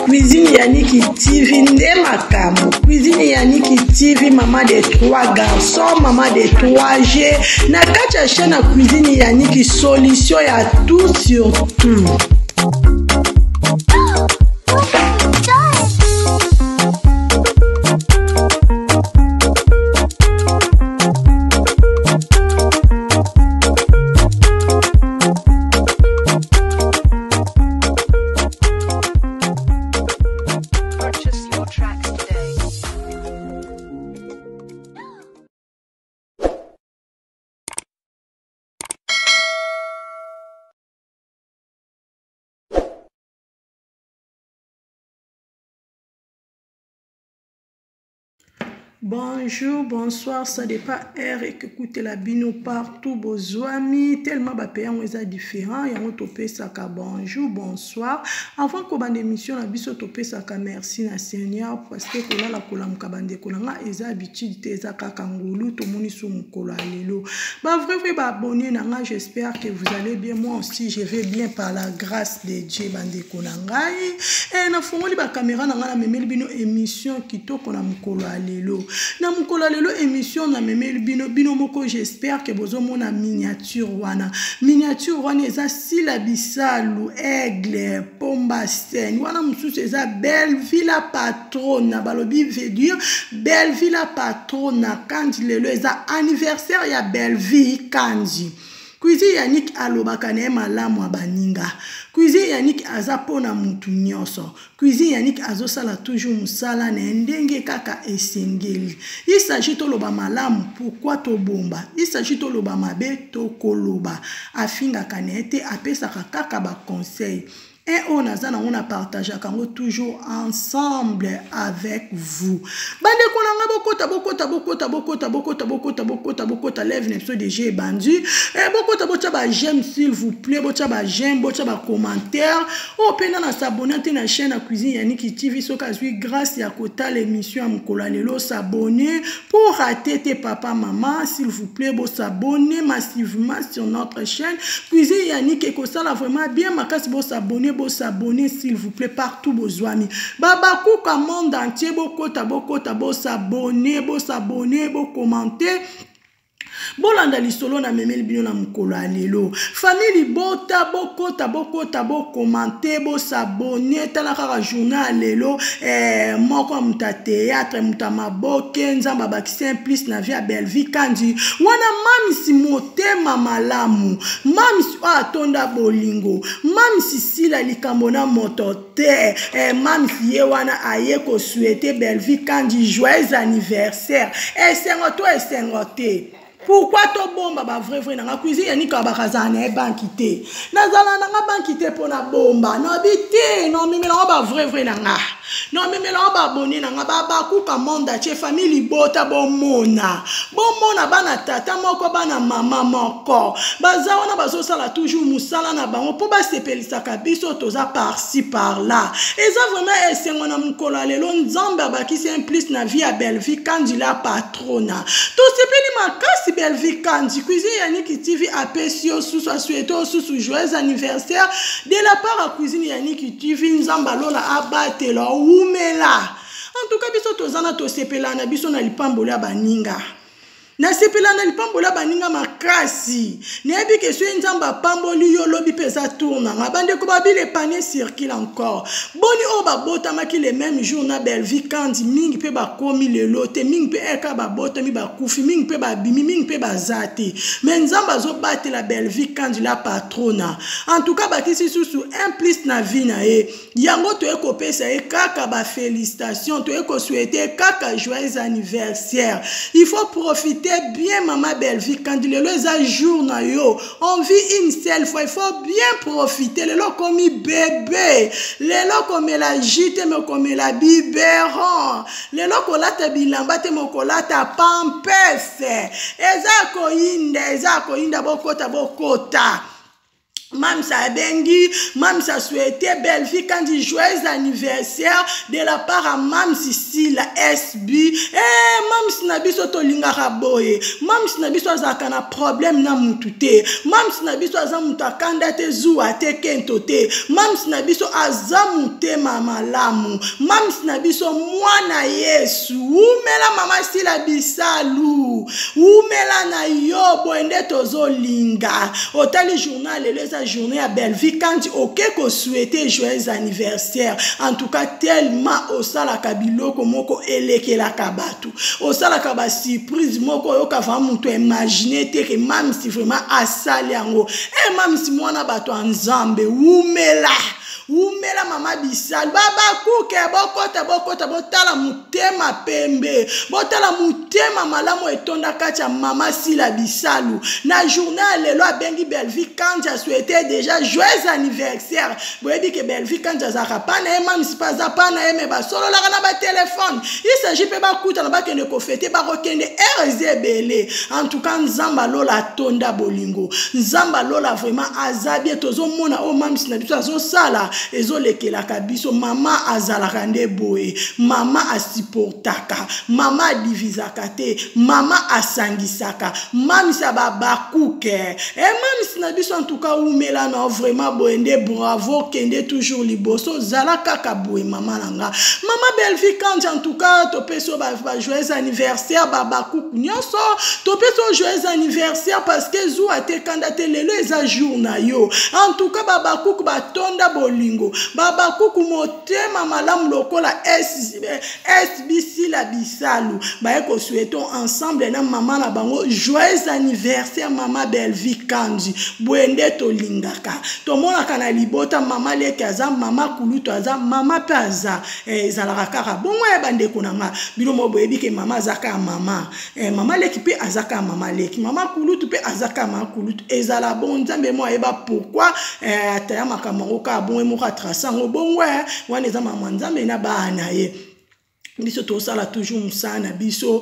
Cuisine Yannick TV, Ndemakamo. Cuisine Yannick TV, maman des 3 garçons, maman des 3G. Nakacha chaîne à Cuisine Yannick, solution à tout sur tout. Bonjour, bonsoir, ça dépend heure et que écoutez la bino partout, bozoami, tellement bapéan on est différent, et on topé saka bonjour, bonsoir. Avant qu'on bande émission, la biso topé saka merci na Seigneur, parce que kola la kola mukabande kola nga eza habitude te eza kakangulu, to moni sou mukolo alelo. Bah vrai bah abonné na nga, j'espère que vous allez bien, moi aussi je vais bien par la grâce de Dieu bande kola ngai. Et na fongoli ba caméra na nga na memeli bino émission kitoko na mukolo alelo. Na mukolo lelo émission na memeli bino moko, j'espère que bozo mona miniature wana eza sila bisalu aigle pomba sen wana mususu eza belle villa patrona balobi veut dire belle villa patrona kandi lelo eza anniversaire ya belle vie kandi. Cuisine Yannick alobaka na malamu abaninga. Cuisine Yannick aza pona mutu nyonso. Cuisine Yannick azosala toujours musala na ndenge kaka esengeli. Il s'agit to loba malamu pourquoi to bomba. Il s'agit to loba mabe to koloba. Afinga kanete apesaka kaka ba conseil. Et on a partagé toujours ensemble avec vous. Bande konanga lève nepso de G bandu. Et bokota ba j'aime s'il vous plaît, bokota ba j'aime, bokota ba commentaire. Oh pena na s'abonner à la chaîne à Cuisine Yannick TV sokazui grâce à kota l'émission à mukolo lelo s'abonner pour rater tes papa maman s'il vous plaît, bo s'abonner massivement sur notre chaîne Cuisine Yannick et ça là vraiment bien makasi bo s'abonner s'il vous plaît partout bozwami baba kuka monde entier bokota s'abonner bo commenter bolanda lisolo na memeli bino na mukolo alelo famille bota bokota bo commenter bo s'abonner tala kaka journal lelo moko muta théâtre muta maboke nzamba bakisi plus na via belle vie kandi wana mamisi motema malamu mamisi atonda bolingo mamisi sila likambo na moto te mamisi ye wana aye ko souhaiter belle vie kandi joyeux anniversaire esengo te. Pourquoi to bomba ba vrai na Cuisine Yannick abakazana e bankité nazala na bankité pona bomba no bité no mimela ba vrai na nga no mimela ba boni na nga ba kuka monde che famille bota bomona bana tata moko bana mama moko baza wana bazosala toujours musala na bango po ba sepelisa kabiso toza par-ci par-là eza vraiment esengo na mukolo lelo nzambe abakisi un plus na vie ya belle vie kandi la patrona to sepeli makasi belle vie kandi. Cuisine Yannick TV apesio sous souhaito sous joyeux anniversaire de la part à Cuisine Yannick TV nzamba lola abatela umela en tout cas biso tozana to sepela na biso na lipambola baninga na sepela na lipambola baninga makasi nebi ke so nzamba pamboli yo lobi pesa tourna ngabande ko babile panier circule encore boni o ba bota maki le même jour na belle vie kandi mingi pe ba komi le lote mingi pe eka ba bota mi ba kufi mingi pe ba bimi mingi pe ba zati mais nzamba zo battre la belle vie kandi la patrona en tout cas bakisi sous un plus na vie na e yango to eko pesa e kaka ba félicitations to eko souhaiter kaka joyeux anniversaire. Il faut profiter bien maman belle vie quand le les jour na yo on vit une seule fois, il faut bien profiter le lo comme bébé le lo comme la jite me comme la biberon le lo kolata bilamba te mo kolata pampes eza ko inda bokota Mam sa bengi, mam sa souhaité belle vie quand dit joyeux anniversaire de la part à mam Sissi la SB. Mam sinabiso to linga raboye. Mam sinabiso azakana problème na mutute. Mam sinabiso azamuta kandate zuwa te kentote. Mam sinabiso azamute mama lamu. Mam sinabiso mwana Yesu. Umela mama sila bisalu. Umela na yo boende tozo linga. Otali journal les journée à Belleville quand ok qu'on souhaitait joyeux anniversaire en tout cas tellement au sala kabilo komoko eleke la kabatu au sala kaba surprise moko yo ka vraiment to imaginer te que même si vraiment asali yango même si mwana bato nzambe umela mama bisal baba kuke bokota botala mutema pembe botala mutema malamu etonda kacha mama sila bisalu na journal lelo abengi Belleville quand a souhaité déjà joyeux anniversaire boyebi que Belleville quand a zakapana même si pas zapana me ba solo la kana ba téléphone il s'agit pe ba kuta na ba kende ko fêter ba kokende RZBL en tout cas nzamba lola tonda bolingo nzamba lola vraiment azabie tozo mona o mam sina biso azo sala ezolekela kabiso mama azalaka nde boye mama asiportaka mama adivisaka te mama asangisaka mamisa babakuke mamisi na biso en tout cas umela na vraiment boye nde bravo kende toujours liboso zala kaka boye mama nanga mama Belleville quand en tout cas topeso ba joyeux anniversaire babakuku nyonso topeso joyeux anniversaire parce que zu ate kandate lelo eza jour na yo en tout cas babakuku batonda bolingo baba kuku motema malamu lokola SBC la bisalu ba ko souhaitons ensemble na mama na bango joyeux anniversaire mama Belleville Kandi boende to lingaka to mona kana libota mama leki aza mama kuluto aza mama paza ezalaka kaka bongo ya bandeko nanga bino mo boyebi ke mama azaka mama mama leki pe azaka mama leki mama kuluto pe azaka mama kuluto ezala bon nzambe mo ayeba pourquoi ataya makambo ka bon mo ka trasango bongo wana eza mama nzambe na bana ye biso to sala toujours musana biso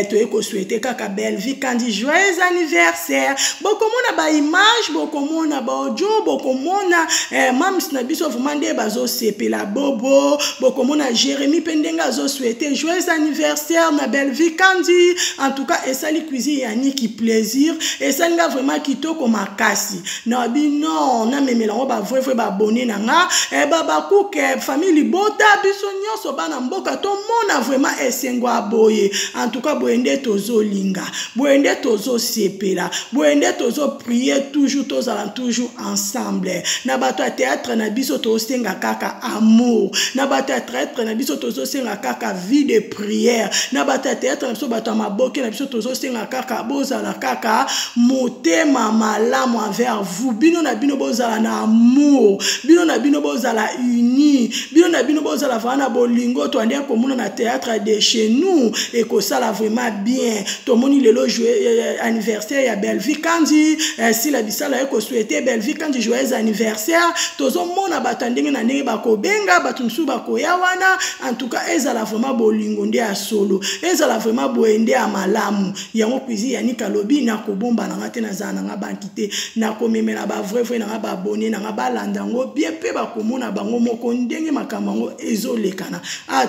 to eko souhaiter kaka Belleville Kandi joyeux anniversaire bokomona ba image bokomona ba audio bokomona mams na biso vraiment nde bazo sepela bobo bokomona Jérémy pendenga zo souhaiter joyeux anniversaire na Belleville Kandi en tout cas esali cuisine yani qui plaisir esali nga vraiment kitoko makasi na bino na memela ngo ba vrai ba abonné nanga baba kuke famille bota biso nyonso bana mboka to na vraiment esengo aboye en tout cas boende tozo linga boende tozo sepela boende tozo prier toujours ensemble na bato ya théâtre na biso to senga kaka amour na bato ya théâtre na biso tozo senga kaka vie de prière na bato ya théâtre na biso bato maboke na biso tozo senga kaka bozala kaka motema malamu envers vous bino na bino bozala na amour bino na bino bozala uni bino na bino bozala vana bolingo to ande komuna na théâtre de chez nous et que ça la vraiment bien tout le monde le joyeux anniversaire ya Belleville Kandi si la bisala eko souhaiter Belleville Kandi joyeux anniversaire tozo mona batandenge na ndenge bakobenga batumsu bakoya wana en tout cas ezala vraiment bolingo nde ya solo ezala vraiment boende ya malamu yango cuisine ya nikalobi na kobomba na ngate na zana nga bankite na komemela ba vrai na ba abonné na ba landango bien pe bakomona bango moko ndenge makambo ezolekana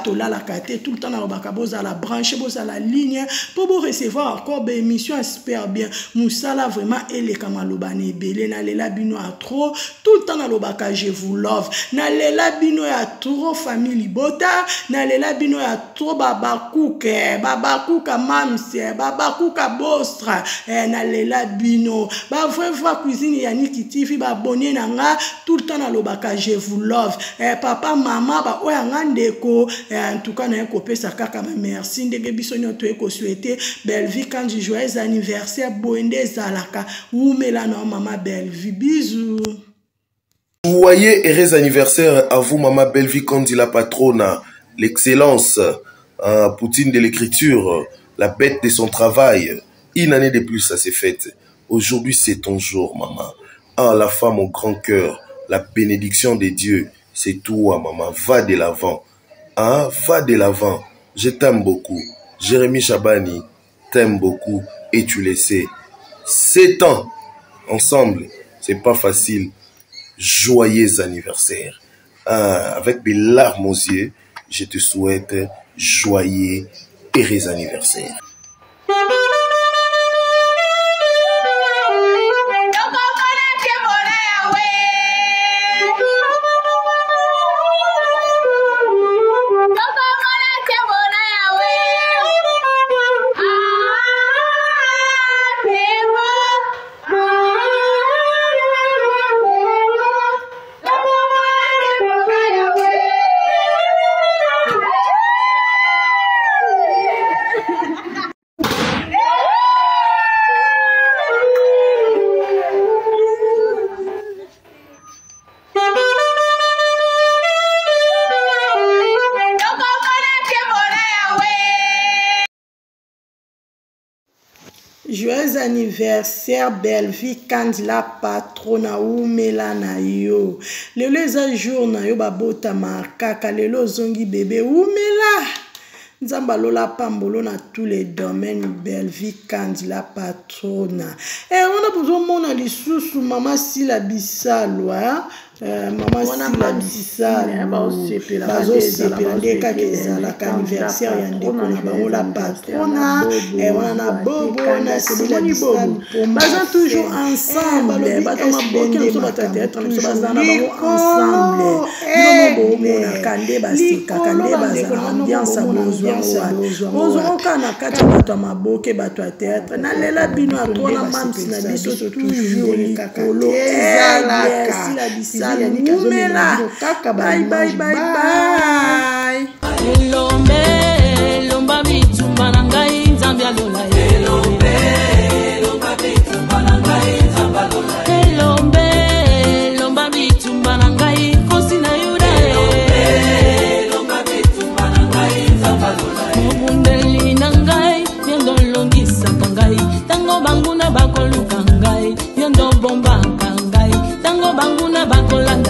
to la kate tout le temps dans le la branche à la ligne pour vous recevoir encore des émissions super bien Moussala vraiment et les kamalobane belé na lela bino à trop tout le temps dans le baka je vous love na lela bino ya trop famille bota na lela bino ya trop babakuka mamse babakuka bostra na lela bino ba vrai cuisine ya Niki TV ba abonné nanga tout le temps dans le baka je vous love papa maman ba oyanga ndeko en tout cas na ko pesa kaka merci ndenge biso nyoto eko souhaiter Belleville Kandi joyeux anniversaire boende zalaka umela na mama Belleville bisous. Joyeux heureux anniversaire à vous maman Belleville Kandi la patronne, l'excellence, Poutine de l'écriture, la bête de son travail. Une année de plus ça s'est fait. Aujourd'hui c'est ton jour maman. La femme au grand cœur, la bénédiction de Dieu, c'est toi maman, va de l'avant. Va de l'avant. Je t'aime beaucoup. Jérémy Chabani t'aime beaucoup et tu le sais. 7 ans ensemble, c'est pas facile. joyeux anniversaire. Avec des larmes aux yeux, je te souhaite joyeux et heureux anniversaire. Joyeux anniversaire Belle-Vie Kandila patrona umela na yo. Lelo eza jour na yo babota markaka lelo zongi bébé umela. Nzamba lola pambolo na tous les domaines Belle-Vie Kandila patrona. On a besoin mona lisusu mama Sila Bisalo mama Sila Bisalo bazo sepela ndeka kezala anniversaire ya ndeko na bango la patrona wana na bobo na Sila Bisalo baza toujours ensemble bato maboke nso batateatre nso bazana bango ensemble bino bobo na kande basika kande bazana ambiance bozwa okana kati bato maboke bato a théâtre na lela bino atona mamsi na biso toujours likolo ezalaka Sila Bisalo Umela. Bye bye bye bye. Elombe lomba bitumba nangai nzambi alola. Elombe lomba bitumba nangai nzambi alola. Elombe lomba bitumba nangai kosi na yuda. Elombe lomba bitumba nangai nzambi alola. Mubundeli nangai yendo longisa kangai tango banguna bakoluka ngai yendo bomba kangai tango banguna bakolanda